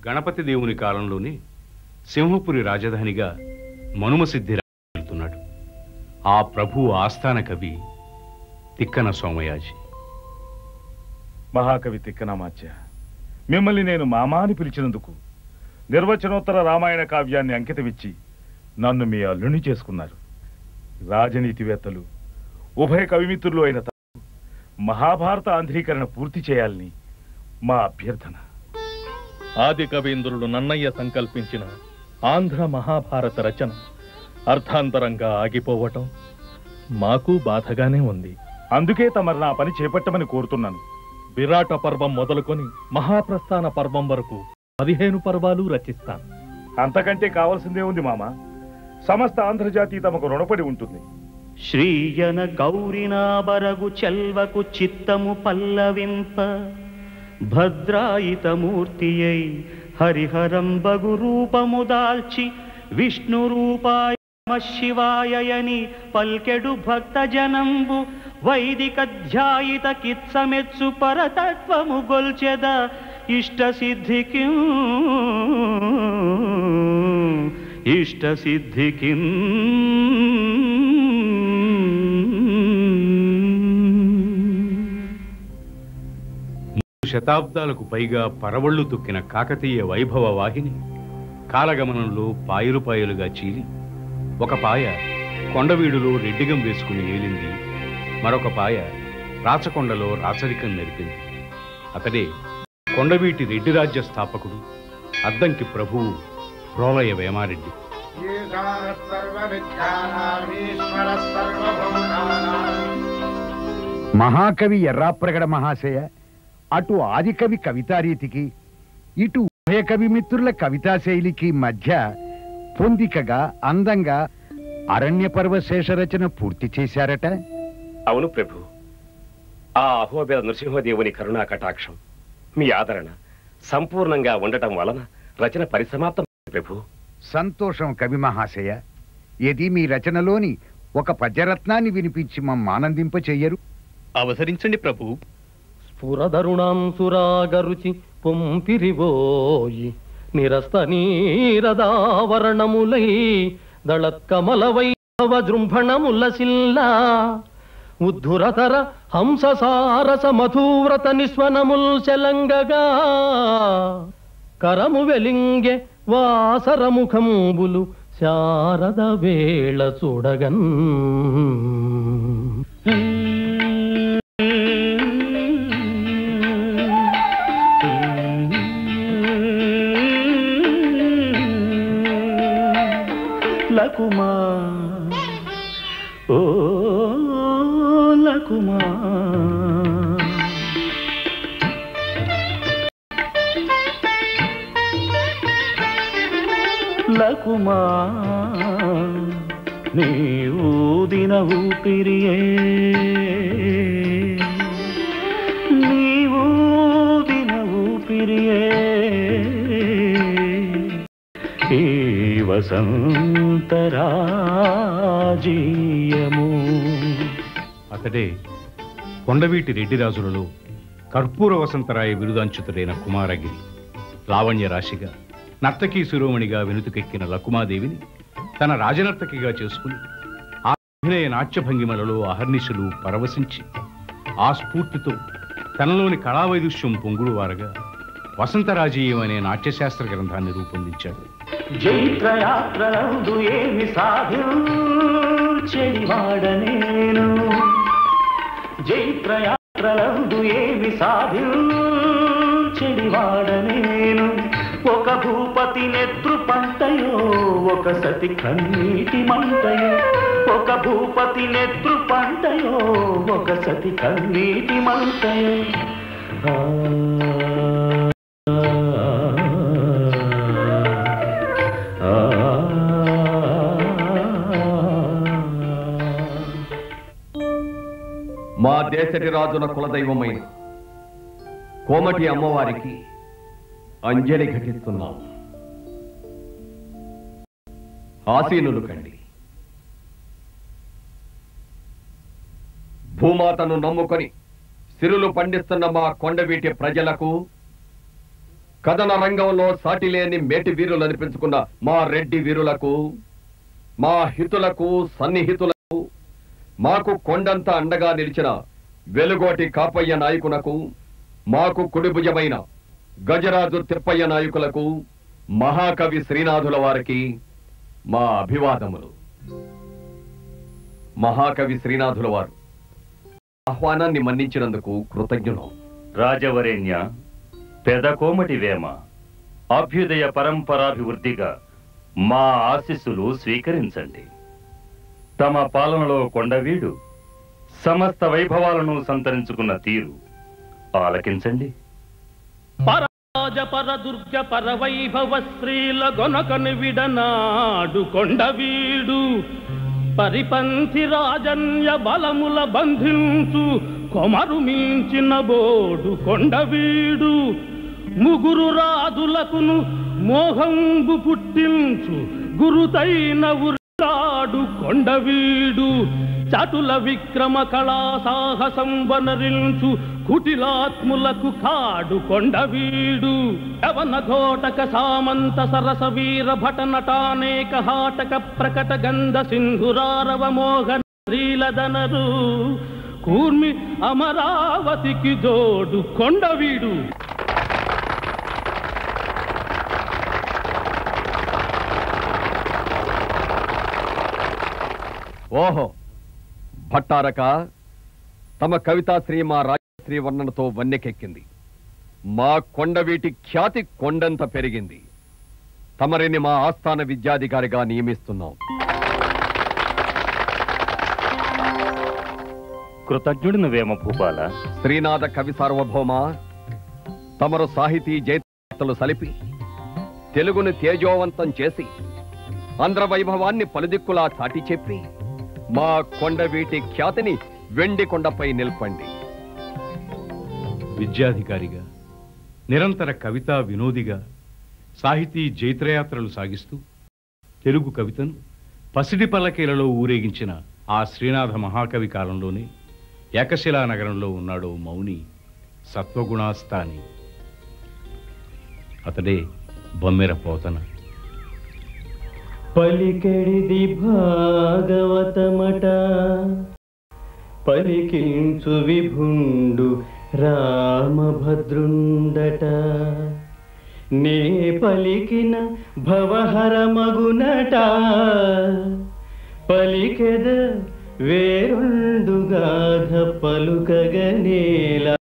గణపతి దేవుని కాలంలోనే సింహపురి రాజధానిగా మనుమసిద్ధి వెళ్తున్నాడు. ఆ ప్రభు ఆస్థాన కవి తిక్కన సోమయాజి. మహాకవి తిక్కనమాచ్య, మిమ్మల్ని నేను మామా అని పిలిచినందుకు నిర్వచనోత్తర రామాయణ కావ్యాన్ని అంకితమిచ్చి నన్ను మీ అల్లుని చేసుకున్నారు. రాజనీతివేత్తలు ఉభయ కవిమిత్రులు అయిన మహాభారత ఆంధ్రీకరణ పూర్తి చేయాలని మా అభ్యర్థన. ఆది కవీంద్రుడు నన్నయ్య సంకల్పించిన ఆంధ్ర మహాభారత రచన అర్థాంతరంగా ఆగిపోవటం మాకు బాధగానే ఉంది. అందుకే తమరు నా పని చేపట్టమని కోరుతున్నాను. విరాట పర్వం మొదలుకొని మహాప్రస్థాన పర్వం వరకు 15 పర్వాలు రచిస్తాను. అంతకంటే కావాల్సిందే ఉంది మామ. సమస్త ఆంధ్రజాతి తమకు రుణపడి ఉంటుంది. శ్రీయన గౌరినాబరగు చెల్వకు చిత్తము పల్లవింప భద్రాయితమూర్తియై హరిహరం బగు రూపము దాల్చి విష్ణు రూపాయ శివాయని పల్కెడు భక్త జనంబు వైదిక ధ్యాయిత కిత్సమెచ్చు పరతత్వము గొల్చెద ఇష్ట సిద్ధికి శతాబ్దాలకు పైగా పరవళ్లు తొక్కిన కాకతీయ వైభవ వాహిని కాలగమనంలో పాయలుగా చీలి ఒక పాయ కొండవీడులో రెడ్డిగం వేసుకుని ఏలింది, మరొక పాయ రాచకొండలో రాచరికం నెరిపింది. అతడే కొండవీటి రెడ్డి రాజ్య స్థాపకుడు అద్దంకి ప్రభువు ప్రోలయ వేమారెడ్డి. మహాకవి ఎర్రాప్రగడ మహాశయ, అటు ఆదికవి కవితారీతికి ఇటు ఉభయ కవిమిత్రుల కవితా శైలికి మధ్య పొందికగా అందంగా అరణ్య పర్వ శేషరచన పూర్తి చేశారట. అవును ప్రభు. ఆ అహోబిల నృసింహదేవుని కరుణా కటాక్షం, మీ ఆదరణ సంపూర్ణంగా ఉండటం వలన రచన పరిసమాప్తం ప్రభు. సంతోషం కవి మహాశయ. ఇది మీ రచనలోని ఒక పద్యరత్నాన్ని వినిపించి మమ్మ ఆనందింప చెయ్యరు? అవసరించండి ప్రభు. స్ఫురదరుణాం సురాగరుచి పొంపిరివోయి నిరస్త నీరదావరణములై దళత్కమల వైభవ జృంభణముల శిల్లా ఉద్ధురతర హంససారస మధువ్రత నిస్వనముల్ చెలంగగా కరము వెలింగె వాసరముఖంబులు శారద వేళ చూడగన్. లకుమా ఓ లకుమా లకుమా నీ ఊదిన ఊపిరియే నీ ఊదిన ఊపిరియే ఈ వసంతరాజీయము. అతడే కొండవీటి రెడ్డిరాజులలో కర్పూర వసంతరాయ బిరుదాంచుతుడైన కుమారగిరి. లావణ్య రాశిగా నర్తకీ శిరోమణిగా వెనుతుకెక్కిన లకుమాదేవిని తన రాజనర్తకిగా చేసుకుని ఆ అభినయ నాట్యభంగిమలలో అహర్నిశలు పరవశించి ఆ స్ఫూర్తితో తనలోని కళావైదుష్యం పొంగుడు వారగా వసంతరాజీయం అనే నాట్యశాస్త్ర గ్రంథాన్ని రూపొందించాడు. జైత్రయాత్రలందు ఏమి సాధించెడివాడనేను జైత్రయాత్రలందు ఏమి సాధించెడివాడనేను ఒక భూపతి నెత్రు పంటయో ఒక సతి కన్నీటి మంటయో ఒక భూపతి నెత్రు పంటయో ఒక సతి కన్నీటి మంటయో. మా దేశటి రాజుల కులదైవమైన కోమటి అమ్మవారికి అంజలి ఘటిస్తున్నాం. ఆసీనులు కండి. భూమాతను నమ్ముకొని సిరులు పండిస్తున్న మా కొండవీటి ప్రజలకు కథన రంగంలో సాటిలేని మేటి వీరులు అనిపించుకున్న మా రెడ్డి వీరులకు, మా హితులకు, సన్నిహితులకు, మాకు కొండంత అండగా నిలిచిన వెలుగోటి కాపయ్య నాయకునకు, మాకు కుడిభుజమైన గజరాజు తిప్పయ్య నాయకులకు, మహాకవి శ్రీనాథుల వారికి మా అభివాదములు. మహాకవి శ్రీనాథుల వారు ఆహ్వానాన్ని మన్నించినందుకు కృతజ్ఞులం. రాజవరేణ్య, పెదకోమటి వేమ, అభ్యుదయ పరంపరాభివృద్ధిగా మా ఆశీస్సులు స్వీకరించండి. తమ పాలనలో కొండవీడు సమస్త వైభవాలను సంతరించుకున్న తీరు ఆలకించండి. పరాజ పరదుర్గ పరవైభవ శ్రీల గొనకని విడనాడు కొండవీడు, పరిపంథి రాజన్య బలముల బంధించు కొమరు మించిన బోడు కొండవీడు, ముగురు రాజులకును మోహంబు పుట్టించు గురుతైన ఉరికాడు కొండవీడు, చటుల విక్రమ కళా సాహసం వనరించు కుటిలాత్ములకు కాడు కొండవీడు, యవన ఘోటక సామంత సరస వీర భట నటానేక హాటక ప్రకట గంధ సింధురారవ మోహన శ్రీలదనరు, కూర్మి అమరావతికి జోడు కొండవీడు. ఓహో భట్టారక, తమ కవితాశ్రీ మా రాజశ్రీ వర్ణనతో వన్నెకెక్కింది. మా కొండవీటి ఖ్యాతి కొండంత పెరిగింది. తమరిని మా ఆస్థాన విద్యాధికారిగా నియమిస్తున్నాం. కృతజ్ఞుడిని వేమ భూపాల. శ్రీనాథ కవి సార్వభౌమ, తమరు సాహితీ జైత్రలు సలిపి తెలుగుని తేజోవంతం చేసి ఆంధ్ర వైభవాన్ని పలుదిక్కులా చాటి చెప్పి మా కొండవీటి ఖ్యాతిని వెండి కొండపై నిల్పండి. విద్యాధికారిగా, నిరంతర కవితా వినోదిగా సాహితీ జైత్రయాత్రలు సాగిస్తూ తెలుగు కవితను పసిడి పల్లకీలలో ఊరేగించిన ఆ శ్రీనాథ మహాకవి కాలంలోనే ఏకశిలా నగరంలో ఉన్నాడో మౌని సత్వగుణాస్థాని. అతడే బొమ్మెర పోతన. పలికెడిది భాగవతమట, పలికించు విభుండు రామభద్రుండట, నే పలికిన భవహరమగునట, పలికెద వేరుండు గాథ పలుకగనేలా.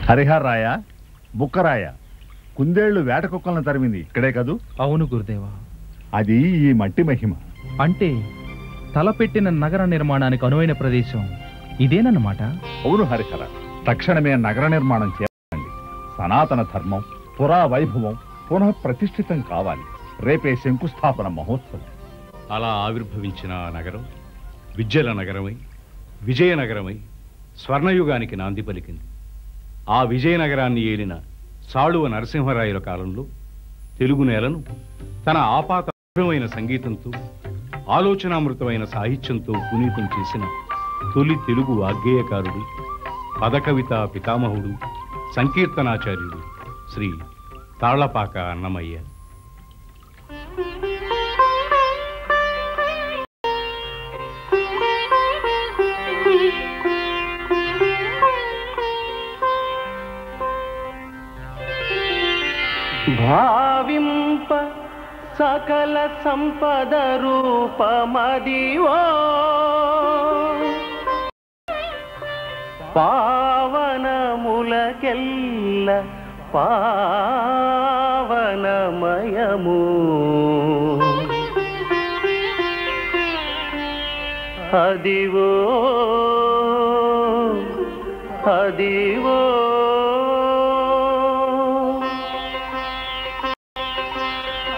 హరిహర్రాయ, బుక్కరాయ, కుందేళ్లు వేట కుక్కలను తరిమింది ఇక్కడే కదూ? అవును గురుదేవా. అది ఈ మట్టి మహిమ. అంటే తలపెట్టిన నగర నిర్మాణానికి అనువైన ప్రదేశం ఇదేనన్నమాట? అవును హరిహర, తక్షణమే నగర నిర్మాణం చేయాలండి. సనాతన ధర్మం, పురా వైభవం పునః ప్రతిష్ఠితం కావాలి. రేపే శంకుస్థాపన మహోత్సవం. అలా ఆవిర్భవించిన ఆ నగరం విద్యల నగరమై, విజయనగరమై స్వర్ణయుగానికి నాంది పలికింది. ఆ విజయనగరాన్ని ఏలిన సాళువ నరసింహరాయుల కాలంలో తెలుగు నేలను తన ఆపాతమైన సంగీతంతో, ఆలోచనామృతమైన సాహిత్యంతో పునీతం చేసిన తొలి తెలుగు వాగ్గేయకారుడు, పదకవితా పితామహుడు, సంకీర్తనాచార్యుడు శ్రీ తాళ్లపాక అన్నమయ్య. భావింప సకల సంపద రూపమదివో, పావనములకెల్ల పావనమయము, అదివో అదివో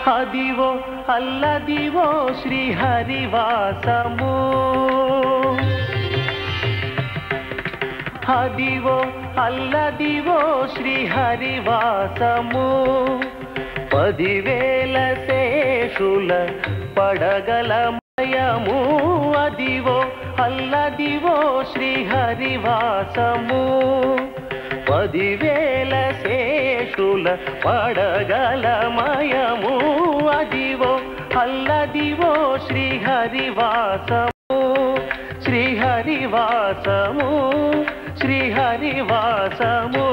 అదివో అల్లదివో శ్రీహరివాసము, అదివో అల్లదివో శ్రీహరివాసము 10,000 శేషుల పడగలమయము అదివో అల్లదివో శ్రీహరివాసము 10,000 శేషుల పడగలమయము అదివో అల్లదివో శ్రీహరివాసము శ్రీహరివాసము శ్రీహరివాసము